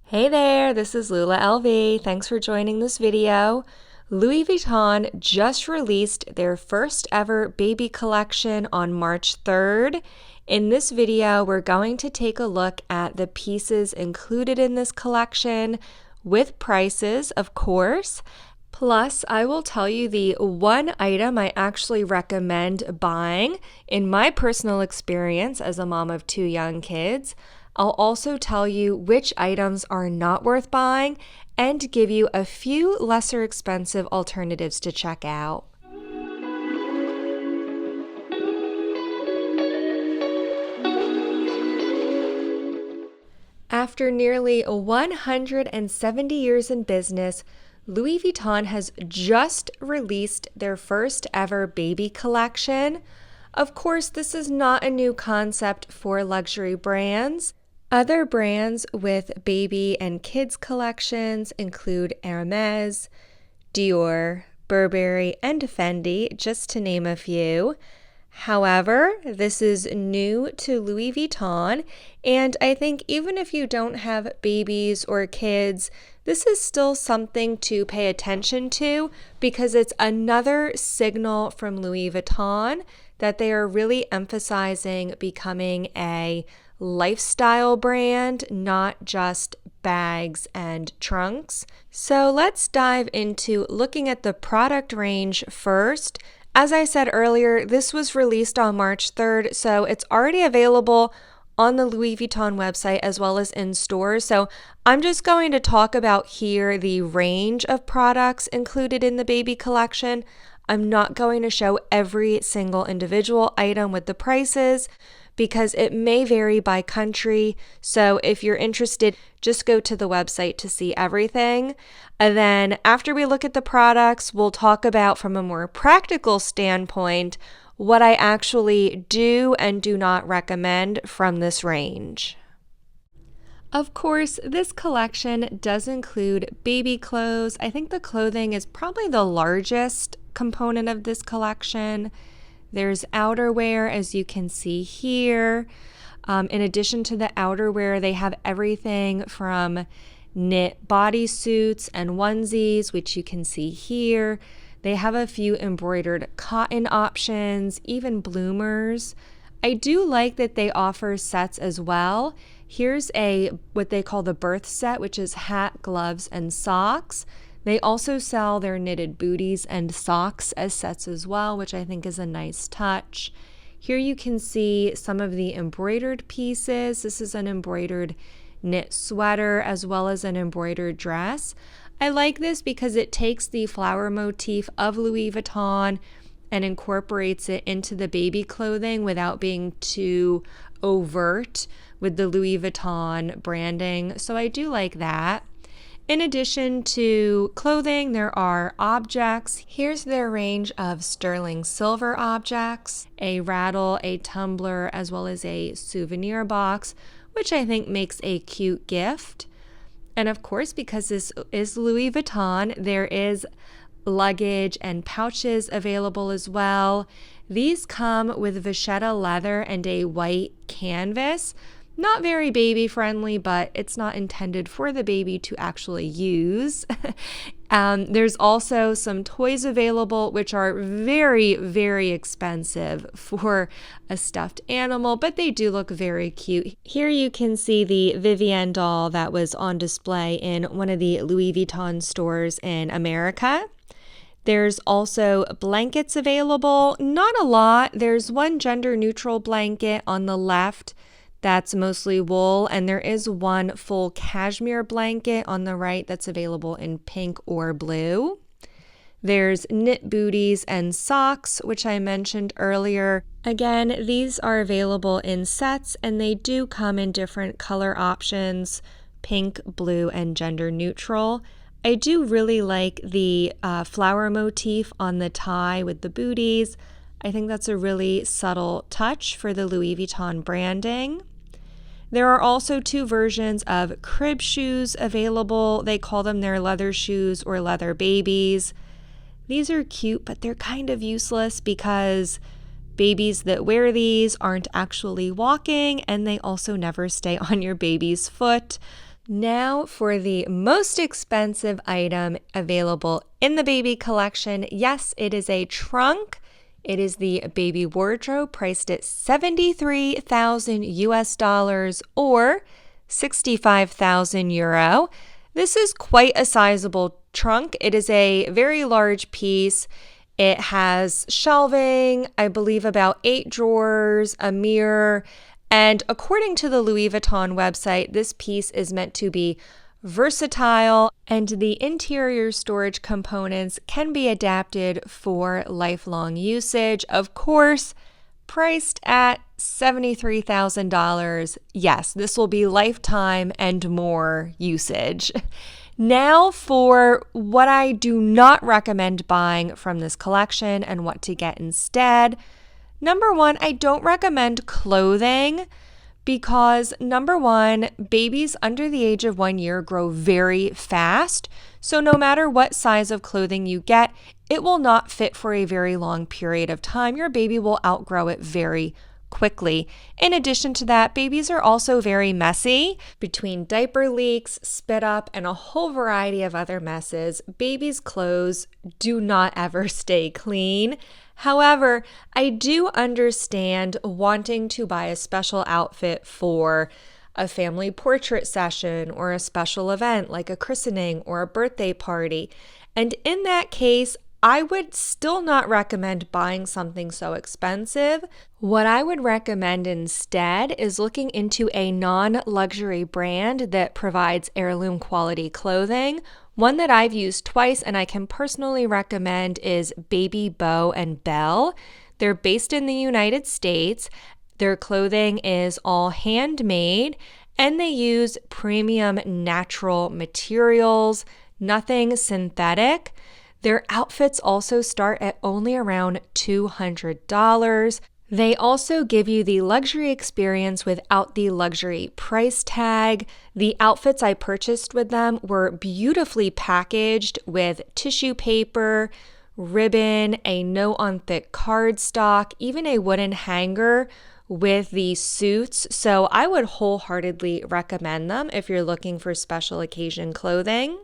Hey there, this is Lula LV. Thanks for joining this video. Louis Vuitton just released their first ever baby collection on March 3rd. In this video, we're going to take a look at the pieces included in this collection with prices, of course. Plus, I will tell you the one item I actually recommend buying in my personal experience as a mom of two young kids. I'll also tell you which items are not worth buying and give you a few lesser expensive alternatives to check out. After nearly 170 years in business, Louis Vuitton has just released their first ever baby collection. Of course, this is not a new concept for luxury brands. Other brands with baby and kids collections include Hermès, Dior, Burberry, and Fendi, just to name a few. However, this is new to Louis Vuitton, and I think even if you don't have babies or kids, this is still something to pay attention to because it's another signal from Louis Vuitton that they are really emphasizing becoming a lifestyle brand, not just bags and trunks. So let's dive into looking at the product range first. As I said earlier, this was released on March 3rd, so it's already available on the Louis Vuitton website as well as in stores. So I'm just going to talk about here the range of products included in the baby collection. I'm not going to show every single individual item with the prices because it may vary by country. So if you're interested, just go to the website to see everything. And then after we look at the products, we'll talk about from a more practical standpoint what I actually do and do not recommend from this range. Of course, this collection does include baby clothes. I think the clothing is probably the largest component of this collection. There's outerwear, as you can see here. In addition to the outerwear, they have everything from knit bodysuits and onesies, which you can see here. They have a few embroidered cotton options, even bloomers. I do like that they offer sets as well. Here's what they call the birth set, which is hat, gloves, and socks. They also sell their knitted booties and socks as sets as well, which I think is a nice touch. Here you can see some of the embroidered pieces. This is an embroidered knit sweater as well as an embroidered dress. I like this because it takes the flower motif of Louis Vuitton and incorporates it into the baby clothing without being too overt with the Louis Vuitton branding. So I do like that. In addition to clothing, there are objects. Here's their range of sterling silver objects, a rattle, a tumbler, as well as a souvenir box, which I think makes a cute gift. And of course, because this is Louis Vuitton, there is luggage and pouches available as well. These come with vachetta leather and a white canvas. Not very baby friendly, but it's not intended for the baby to actually use. There's also some toys available, which are very, very expensive for a stuffed animal, but they do look very cute. Here you can see the Vivienne doll that was on display in one of the Louis Vuitton stores in America. There's also blankets available, not a lot. There's one gender neutral blanket on the left that's mostly wool, and there is one full cashmere blanket on the right that's available in pink or blue. There's knit booties and socks, which I mentioned earlier. Again, these are available in sets, and they do come in different color options, pink, blue, and gender neutral. I do really like the flower motif on the tie with the booties. I think that's a really subtle touch for the Louis Vuitton branding. There are also two versions of crib shoes available. They call them their leather shoes or leather babies. These are cute, but they're kind of useless because babies that wear these aren't actually walking, and they also never stay on your baby's foot. Now for the most expensive item available in the baby collection. Yes, it is a trunk. It is the baby wardrobe priced at 73,000 US dollars or 65,000 euro. This is quite a sizable trunk. It is a very large piece. It has shelving, I believe about 8 drawers, a mirror, and according to the Louis Vuitton website, this piece is meant to be versatile, and the interior storage components can be adapted for lifelong usage. Of course, priced at $73,000. Yes, this will be lifetime and more usage. Now for what I do not recommend buying from this collection and what to get instead. Number one, I don't recommend clothing because number one, babies under the age of 1 year grow very fast. So no matter what size of clothing you get, it will not fit for a very long period of time. Your baby will outgrow it very quickly. In addition to that, babies are also very messy. Between diaper leaks, spit up, and a whole variety of other messes, babies' clothes do not ever stay clean. However, I do understand wanting to buy a special outfit for a family portrait session or a special event like a christening or a birthday party. And in that case, I would still not recommend buying something so expensive. What I would recommend instead is looking into a non-luxury brand that provides heirloom quality clothing. One that I've used twice and I can personally recommend is Baby Bow and Bell. They're based in the United States. Their clothing is all handmade and they use premium natural materials, nothing synthetic. Their outfits also start at only around $200. They also give you the luxury experience without the luxury price tag. The outfits I purchased with them were beautifully packaged with tissue paper, ribbon, a no-on-thick cardstock, even a wooden hanger with the suits. So I would wholeheartedly recommend them if you're looking for special occasion clothing.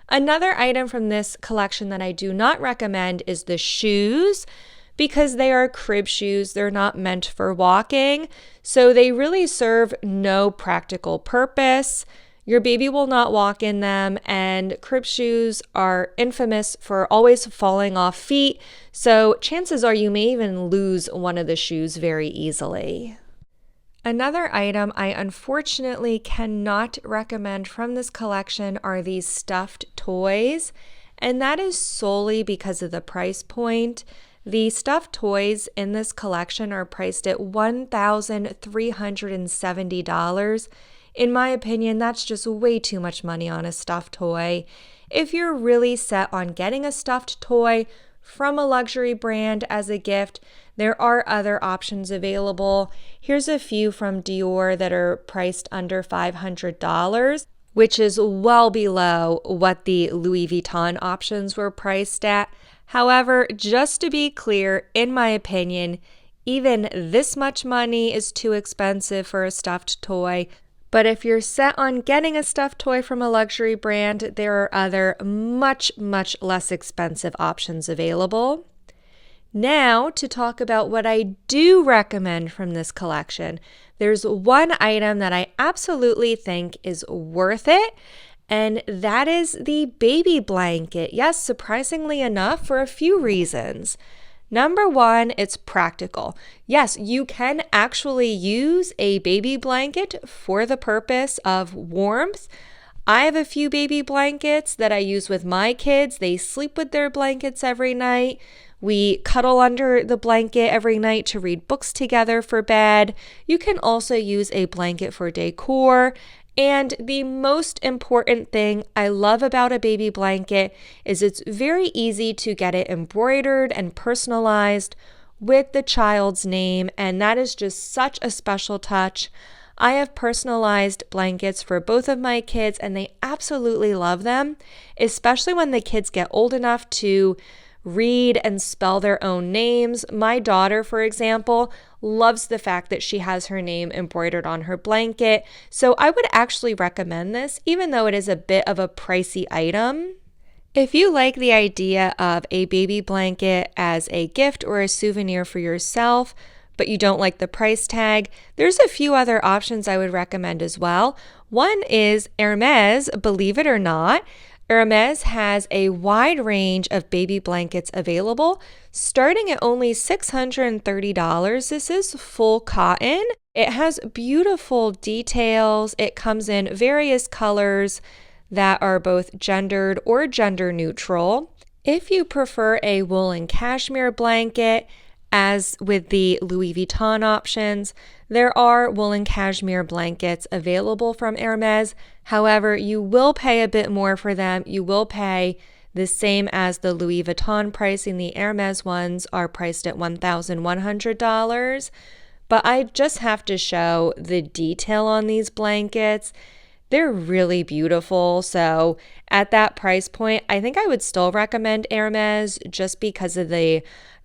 Another item from this collection that I do not recommend is the shoes because they are crib shoes. They're not meant for walking, so they really serve no practical purpose. Your baby will not walk in them, and crib shoes are infamous for always falling off feet, so chances are you may even lose one of the shoes very easily. Another item I unfortunately cannot recommend from this collection are these stuffed toys, and that is solely because of the price point. The stuffed toys in this collection are priced at $1,370. In my opinion, that's just way too much money on a stuffed toy. If you're really set on getting a stuffed toy from a luxury brand as a gift, there are other options available. Here's a few from Dior that are priced under $500, which is well below what the Louis Vuitton options were priced at. However, just to be clear, in my opinion, even this much money is too expensive for a stuffed toy. But if you're set on getting a stuffed toy from a luxury brand, there are other much less expensive options available. Now, to talk about what I do recommend from this collection, there's one item that I absolutely think is worth it, and that is the baby blanket. Yes, surprisingly enough, for a few reasons. Number one, it's practical. Yes, you can actually use a baby blanket for the purpose of warmth. I have a few baby blankets that I use with my kids. They sleep with their blankets every night. We cuddle under the blanket every night to read books together for bed. You can also use a blanket for decor. And the most important thing I love about a baby blanket is it's very easy to get it embroidered and personalized with the child's name, and that is just such a special touch. I have personalized blankets for both of my kids, and they absolutely love them, especially when the kids get old enough to read and spell their own names. My daughter, for example, loves the fact that she has her name embroidered on her blanket. So I would actually recommend this, even though it is a bit of a pricey item. If you like the idea of a baby blanket as a gift or a souvenir for yourself, but you don't like the price tag, there's a few other options I would recommend as well. One is Hermes, believe it or not. Hermes has a wide range of baby blankets available, starting at only $630. This is full cotton. It has beautiful details. It comes in various colors that are both gendered or gender neutral. If you prefer a wool and cashmere blanket, as with the Louis Vuitton options, there are wool and cashmere blankets available from Hermes. However, you will pay a bit more for them. You will pay the same as the Louis Vuitton pricing. The Hermes ones are priced at $1,100. But I just have to show the detail on these blankets. They're really beautiful. So at that price point, I think I would still recommend Hermes just because of the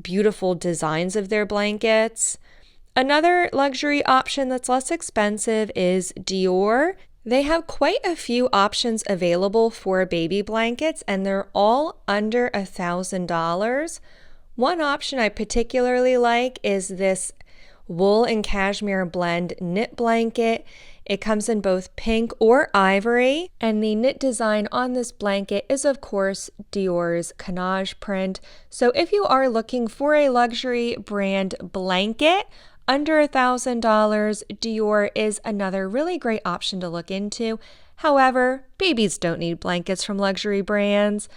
beautiful designs of their blankets. Another luxury option that's less expensive is Dior. They have quite a few options available for baby blankets, and they're all under $1,000. One option I particularly like is this wool and cashmere blend knit blanket. It comes in both pink or ivory, and the knit design on this blanket is, of course, Dior's Canage print. So if you are looking for a luxury brand blanket under $1,000, Dior is another really great option to look into. However, babies don't need blankets from luxury brands.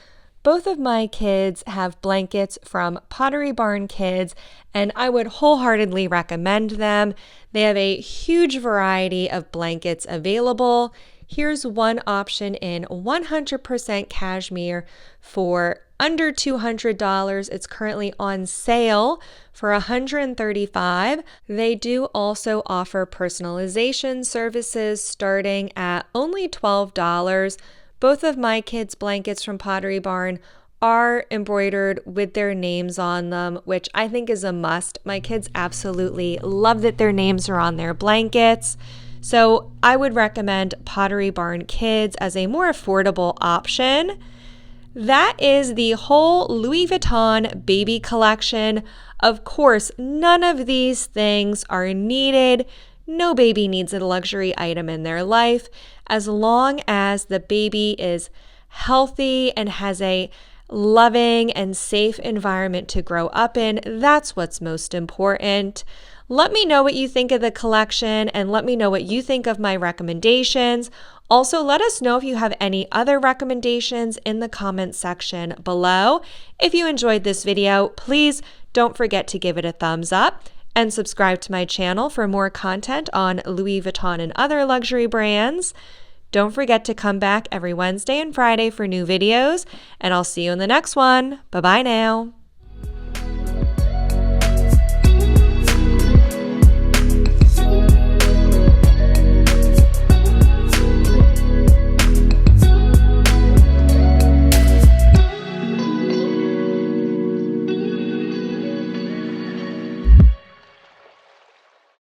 Both of my kids have blankets from Pottery Barn Kids, and I would wholeheartedly recommend them. They have a huge variety of blankets available. Here's one option in 100% cashmere for under $200. It's currently on sale for $135. They do also offer personalization services starting at only $12. Both of my kids' blankets from Pottery Barn are embroidered with their names on them, which I think is a must. My kids absolutely love that their names are on their blankets. So I would recommend Pottery Barn Kids as a more affordable option. That is the whole Louis Vuitton baby collection. Of course, none of these things are needed. No baby needs a luxury item in their life. As long as the baby is healthy and has a loving and safe environment to grow up in, that's what's most important. Let me know what you think of the collection and let me know what you think of my recommendations. Also, let us know if you have any other recommendations in the comments section below. If you enjoyed this video, please don't forget to give it a thumbs up and subscribe to my channel for more content on Louis Vuitton and other luxury brands. Don't forget to come back every Wednesday and Friday for new videos, and I'll see you in the next one. Bye-bye now.